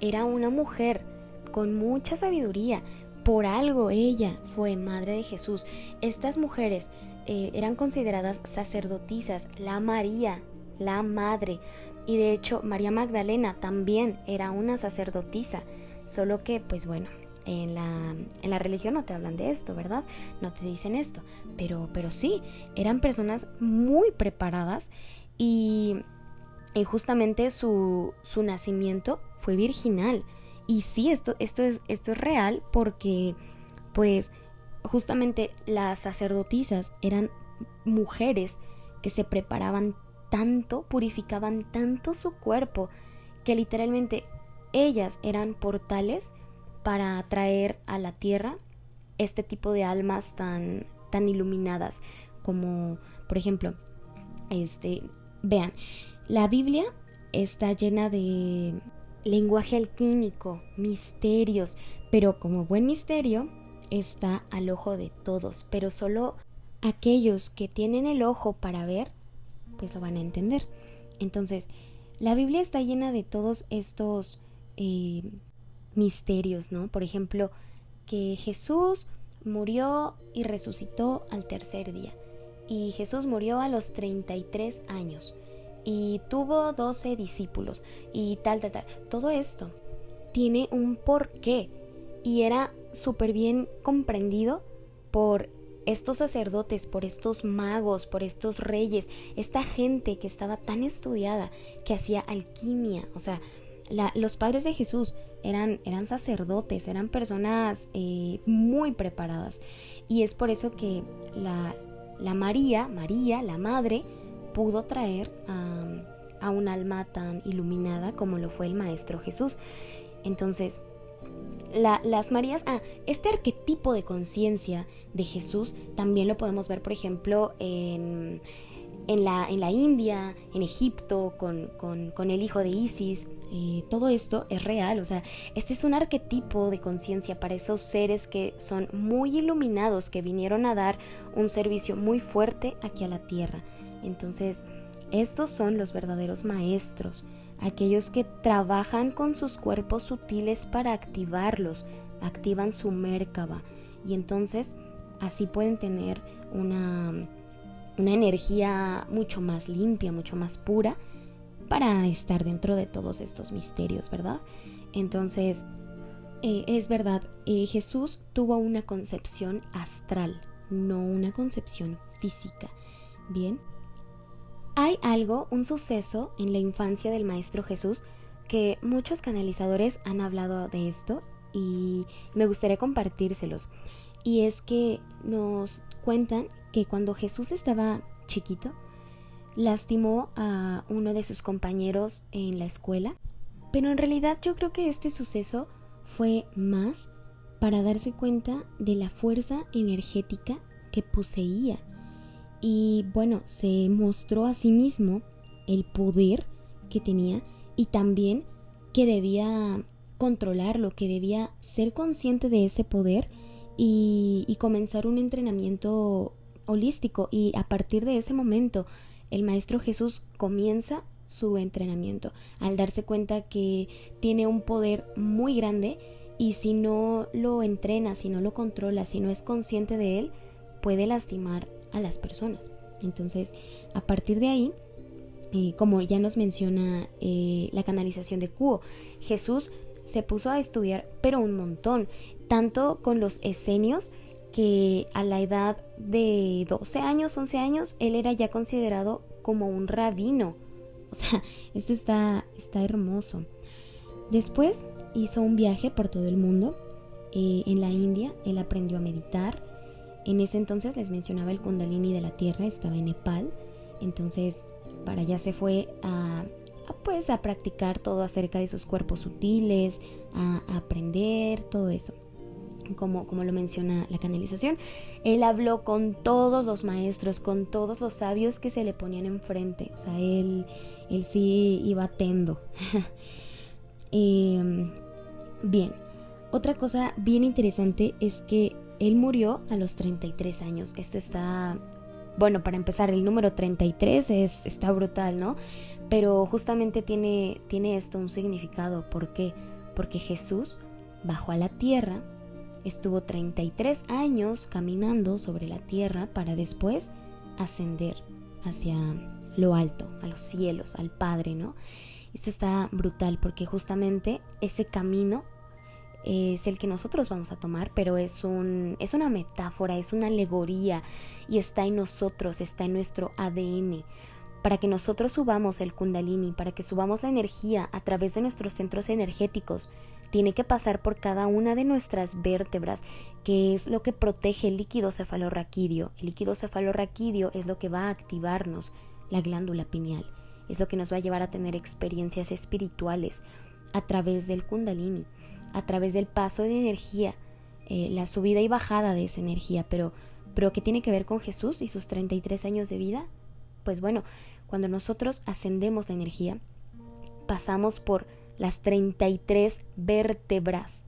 era una mujer con mucha sabiduría. Por algo ella fue madre de Jesús. Estas mujeres eran consideradas sacerdotisas, la María, la madre. Y de hecho María Magdalena también era una sacerdotisa, solo que pues bueno, en la religión no te hablan de esto, ¿verdad? No te dicen esto, pero sí, eran personas muy preparadas y justamente su nacimiento fue virginal. Y sí, esto es real porque pues justamente las sacerdotisas eran mujeres que se preparaban tanto, purificaban tanto su cuerpo, que literalmente ellas eran portales para atraer a la tierra este tipo de almas tan iluminadas, como por ejemplo, vean, la Biblia está llena de lenguaje alquímico, misterios, pero como buen misterio está al ojo de todos, pero solo aquellos que tienen el ojo para ver pues lo van a entender. Entonces, la Biblia está llena de todos estos misterios, ¿no? Por ejemplo, que Jesús murió y resucitó al tercer día. Y Jesús murió a los 33 años. Y tuvo 12 discípulos. Y tal. Todo esto tiene un porqué. Y era súper bien comprendido por estos sacerdotes, por estos magos, por estos reyes, esta gente que estaba tan estudiada, que hacía alquimia. O sea, los padres de Jesús eran sacerdotes, eran personas muy preparadas. Y es por eso que la María, la madre, pudo traer a un alma tan iluminada como lo fue el Maestro Jesús. Entonces, las Marías, este arquetipo de conciencia de Jesús también lo podemos ver, por ejemplo, en la India, en Egipto, con el hijo de Isis. Todo esto es real, o sea, este es un arquetipo de conciencia para esos seres que son muy iluminados, que vinieron a dar un servicio muy fuerte aquí a la tierra. Entonces, estos son los verdaderos maestros, aquellos que trabajan con sus cuerpos sutiles para activarlos, activan su Merkaba, y entonces así pueden tener una energía mucho más limpia, mucho más pura, para estar dentro de todos estos misterios, ¿verdad? Entonces, es verdad, Jesús tuvo una concepción astral, no una concepción física. Bien, hay un suceso en la infancia del Maestro Jesús que muchos canalizadores han hablado de esto y me gustaría compartírselos. Y es que nos cuentan que cuando Jesús estaba chiquito, lastimó a uno de sus compañeros en la escuela, pero en realidad yo creo que este suceso fue más para darse cuenta de la fuerza energética que poseía. Y bueno, se mostró a sí mismo el poder que tenía y también que debía controlarlo, que debía ser consciente de ese poder y comenzar un entrenamiento holístico. Y a partir de ese momento, el Maestro Jesús comienza su entrenamiento al darse cuenta que tiene un poder muy grande y si no lo entrena, si no lo controla, si no es consciente de él, puede lastimar a las personas. Entonces, a partir de ahí, como ya nos menciona la canalización de Kuo, Jesús se puso a estudiar, pero un montón, tanto con los esenios, que a la edad de 12 años, 11 años, él era ya considerado como un rabino. O sea, esto está hermoso. Después hizo un viaje por todo el mundo. En la India, él aprendió a meditar. En ese entonces les mencionaba el Kundalini de la Tierra, estaba en Nepal. Entonces, para allá se fue a practicar todo acerca de sus cuerpos sutiles, a aprender todo eso. Como lo menciona la canalización, él habló con todos los maestros, con todos los sabios que se le ponían enfrente. O sea, él sí iba atento. Bien, otra cosa bien interesante es que él murió a los 33 años. Esto está, bueno, para empezar, el número 33 está brutal, ¿no? Pero justamente tiene esto un significado. ¿Por qué? Porque Jesús bajó a la tierra, estuvo 33 años caminando sobre la tierra para después ascender hacia lo alto, a los cielos, al Padre, ¿no? Esto está brutal porque justamente ese camino es el que nosotros vamos a tomar, pero es una metáfora, es una alegoría y está en nosotros, está en nuestro ADN. Para que nosotros subamos el Kundalini, para que subamos la energía a través de nuestros centros energéticos, tiene que pasar por cada una de nuestras vértebras, que es lo que protege el líquido cefalorraquídeo. El líquido cefalorraquídeo es lo que va a activarnos la glándula pineal, es lo que nos va a llevar a tener experiencias espirituales a través del Kundalini, a través del paso de energía, la subida y bajada de esa energía. Pero ¿qué tiene que ver con Jesús y sus 33 años de vida? Pues bueno, cuando nosotros ascendemos la energía, pasamos por las 33 vértebras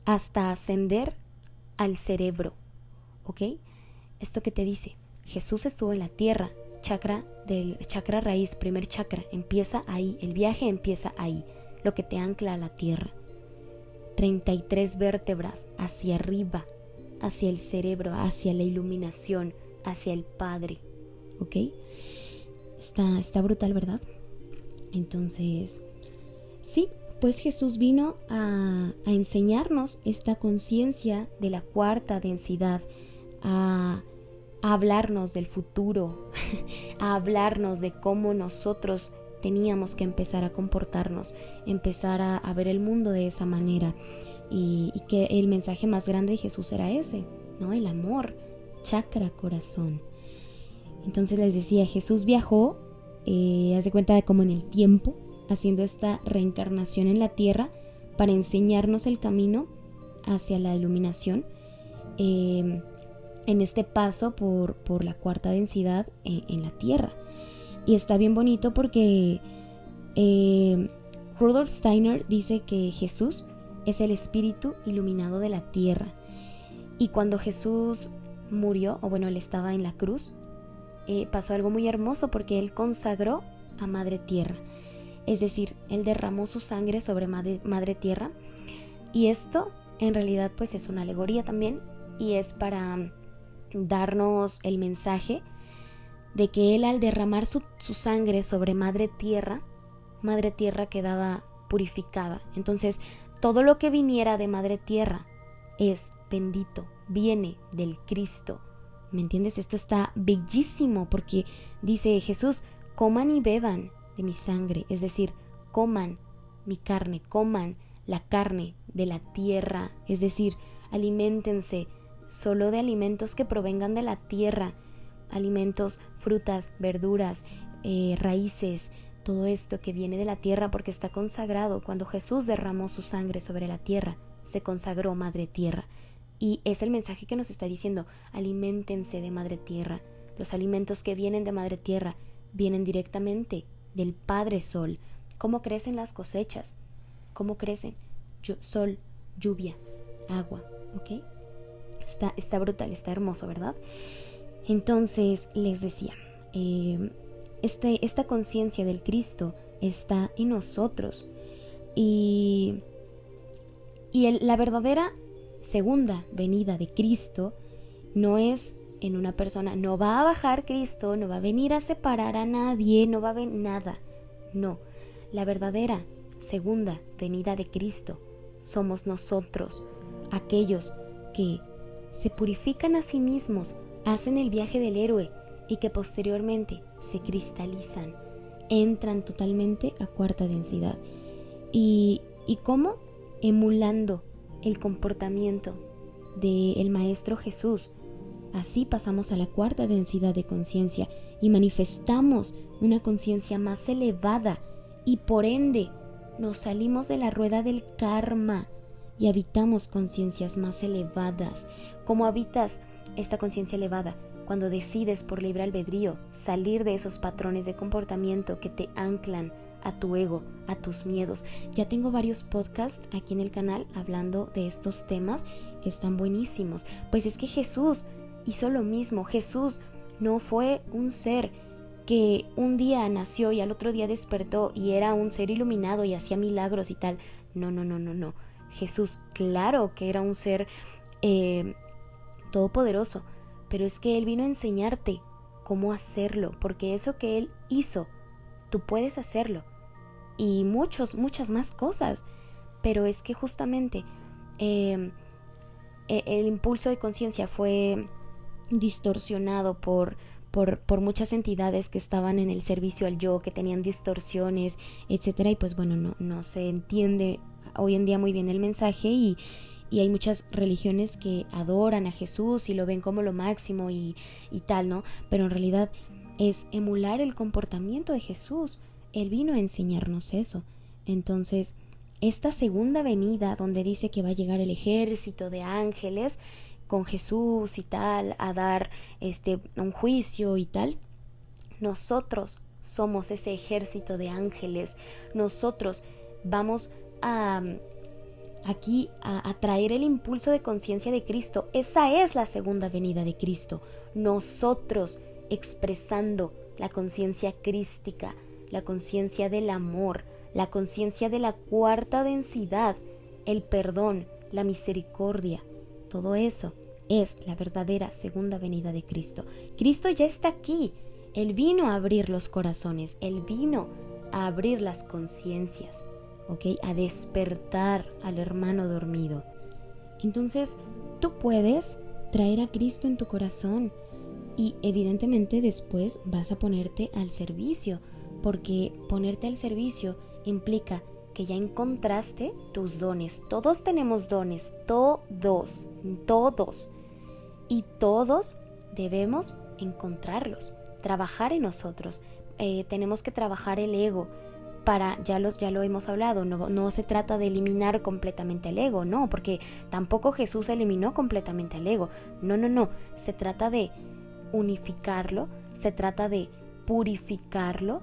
hasta ascender al cerebro, ¿ok? ¿Esto qué te dice? Jesús estuvo en la tierra, chakra raíz, primer chakra, empieza ahí, el viaje empieza ahí, lo que te ancla a la tierra. 33 vértebras hacia arriba, hacia el cerebro, hacia la iluminación, hacia el Padre, ¿ok? Está brutal, ¿verdad? Entonces, sí, pues Jesús vino a enseñarnos esta conciencia de la cuarta densidad, a hablarnos del futuro, a hablarnos de cómo nosotros teníamos que empezar a comportarnos, empezar a ver el mundo de esa manera, y que el mensaje más grande de Jesús era ese, ¿no? El amor, chakra, corazón. Entonces les decía, Jesús viajó, haz de cuenta de como en el tiempo, haciendo esta reencarnación en la tierra para enseñarnos el camino hacia la iluminación, en este paso por la cuarta densidad en la tierra. Y está bien bonito porque Rudolf Steiner dice que Jesús es el espíritu iluminado de la tierra. Y cuando Jesús murió, o bueno, él estaba en la cruz, pasó algo muy hermoso porque él consagró a Madre Tierra. Es decir, él derramó su sangre sobre Madre Tierra. Y esto en realidad pues es una alegoría también, y es para darnos el mensaje de que él, al derramar su sangre sobre Madre Tierra quedaba purificada. Entonces todo lo que viniera de Madre Tierra es bendito, viene del Cristo. ¿Me entiendes? Esto está bellísimo porque dice Jesús: coman y beban de mi sangre, es decir, coman mi carne, coman la carne de la tierra, es decir, aliméntense solo de alimentos que provengan de la tierra, alimentos, frutas, verduras, raíces, todo esto que viene de la tierra porque está consagrado. Cuando Jesús derramó su sangre sobre la tierra, se consagró Madre Tierra. Y es el mensaje que nos está diciendo: aliméntense de Madre Tierra. Los alimentos que vienen de Madre Tierra vienen directamente del Padre Sol. ¿Cómo crecen las cosechas? ¿Cómo crecen? Sol, lluvia, agua, ¿ok? Está brutal, está hermoso, ¿verdad? Entonces, les decía, esta conciencia del Cristo está en nosotros. Y la verdadera segunda venida de Cristo no es en una persona. No va a bajar Cristo, no va a venir a separar a nadie, no va a haber nada. No, la verdadera segunda venida de Cristo somos nosotros, aquellos que se purifican a sí mismos, hacen el viaje del héroe y que posteriormente se cristalizan, entran totalmente a cuarta densidad. ¿Y cómo? Emulando el comportamiento del Maestro Jesús. Así pasamos a la cuarta densidad de conciencia y manifestamos una conciencia más elevada y por ende nos salimos de la rueda del karma y habitamos conciencias más elevadas. ¿Cómo habitas esta conciencia elevada? Cuando decides por libre albedrío salir de esos patrones de comportamiento que te anclan a tu ego, a tus miedos. Ya tengo varios podcasts aquí en el canal hablando de estos temas que están buenísimos. Pues es que Jesús hizo lo mismo. Jesús no fue un ser que un día nació y al otro día despertó y era un ser iluminado y hacía milagros y tal. No. Jesús, claro que era un ser todopoderoso, pero es que Él vino a enseñarte cómo hacerlo, porque eso que Él hizo, tú puedes hacerlo. Y muchas más cosas, pero es que justamente el impulso de conciencia fue distorsionado por muchas entidades que estaban en el servicio al yo, que tenían distorsiones, etcétera, y pues bueno, no se entiende hoy en día muy bien el mensaje y hay muchas religiones que adoran a Jesús y lo ven como lo máximo y tal, ¿no? Pero en realidad es emular el comportamiento de Jesús. Él vino a enseñarnos eso. Entonces, esta segunda venida donde dice que va a llegar el ejército de ángeles con Jesús y tal, a dar un juicio y tal, nosotros somos ese ejército de ángeles. Nosotros vamos aquí a traer el impulso de conciencia de Cristo. Esa es la segunda venida de Cristo. Nosotros expresando la conciencia crística, la conciencia del amor, la conciencia de la cuarta densidad, el perdón, la misericordia. Todo eso es la verdadera segunda venida de Cristo. Cristo ya está aquí. Él vino a abrir los corazones, Él vino a abrir las conciencias, ¿ok? A despertar al hermano dormido. Entonces, tú puedes traer a Cristo en tu corazón y evidentemente después vas a ponerte al servicio, porque ponerte al servicio implica que ya encontraste tus dones. Todos tenemos dones, todos. Y todos debemos encontrarlos, trabajar en nosotros. Tenemos que trabajar el ego ya lo hemos hablado, no se trata de eliminar completamente el ego, no, porque tampoco Jesús eliminó completamente el ego. No, se trata de unificarlo, se trata de purificarlo,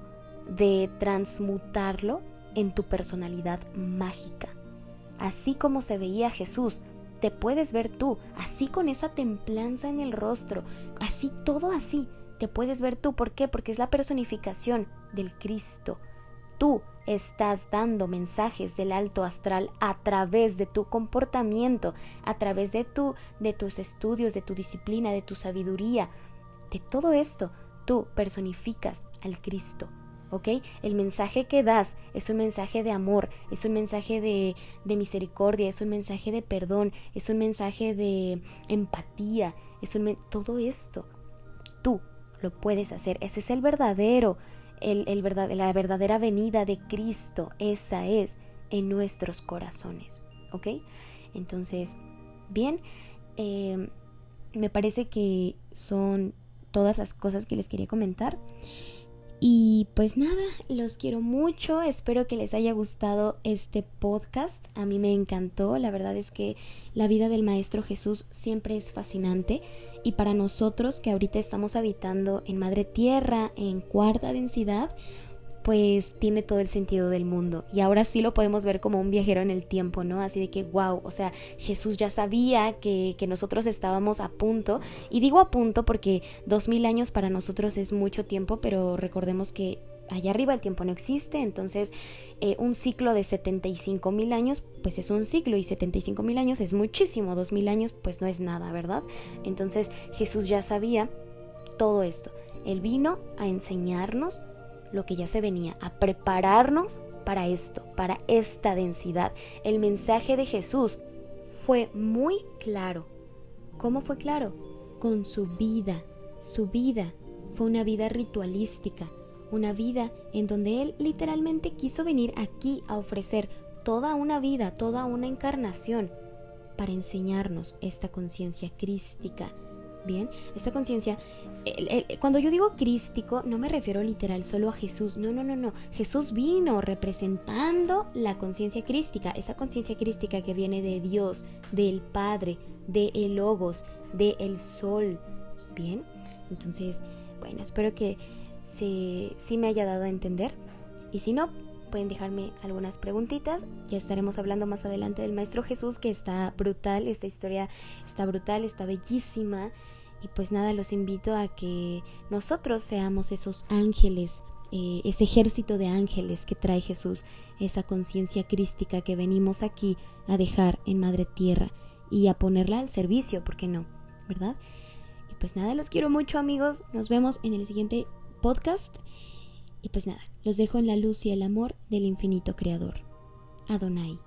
de transmutarlo en tu personalidad mágica. Así como se veía Jesús, te puedes ver tú, así con esa templanza en el rostro, así, todo así, te puedes ver tú. ¿Por qué? Porque es la personificación del Cristo. Tú estás dando mensajes del alto astral a través de tu comportamiento, a través de tus estudios, de tu disciplina, de tu sabiduría, de todo esto. Tú personificas al Cristo. ¿Ok? El mensaje que das es un mensaje de amor, es un mensaje de misericordia, es un mensaje de perdón, es un mensaje de empatía, todo esto tú lo puedes hacer. Ese es el verdadero, la verdadera venida de Cristo. Esa es en nuestros corazones. ¿Ok? Entonces, bien, me parece que son todas las cosas que les quería comentar. Y pues nada, los quiero mucho, espero que les haya gustado este podcast, a mí me encantó, la verdad es que la vida del Maestro Jesús siempre es fascinante y para nosotros que ahorita estamos habitando en Madre Tierra, en cuarta densidad, pues tiene todo el sentido del mundo y ahora sí lo podemos ver como un viajero en el tiempo, ¿no? Así de que wow, o sea, Jesús ya sabía que nosotros estábamos a punto, y digo a punto porque 2000 años para nosotros es mucho tiempo, pero recordemos que allá arriba el tiempo no existe, entonces un ciclo de 75,000 años pues es un ciclo y 75,000 años es muchísimo, 2000 años pues no es nada, ¿verdad? Entonces Jesús ya sabía todo esto, Él vino a enseñarnos lo que ya se venía, a prepararnos para esto, para esta densidad. El mensaje de Jesús fue muy claro. ¿Cómo fue claro? Con su vida. Su vida fue una vida ritualística, una vida en donde Él literalmente quiso venir aquí a ofrecer toda una vida, toda una encarnación para enseñarnos esta conciencia crística. Bien, esta conciencia, cuando yo digo crístico no me refiero literal solo a Jesús, no, Jesús vino representando la conciencia crística, esa conciencia crística que viene de Dios, del Padre, del Logos, del Sol. Bien, entonces, bueno, espero que sí me haya dado a entender, y si no, pueden dejarme algunas preguntitas. Ya estaremos hablando más adelante del Maestro Jesús, que está brutal, esta historia está brutal, está bellísima. Y pues nada, los invito a que nosotros seamos esos ángeles, ese ejército de ángeles que trae Jesús, esa conciencia crística que venimos aquí a dejar en Madre Tierra y a ponerla al servicio, ¿por qué no? ¿Verdad? Y pues nada, los quiero mucho, amigos. Nos vemos en el siguiente podcast. Y pues nada, los dejo en la luz y el amor del infinito Creador. Adonai.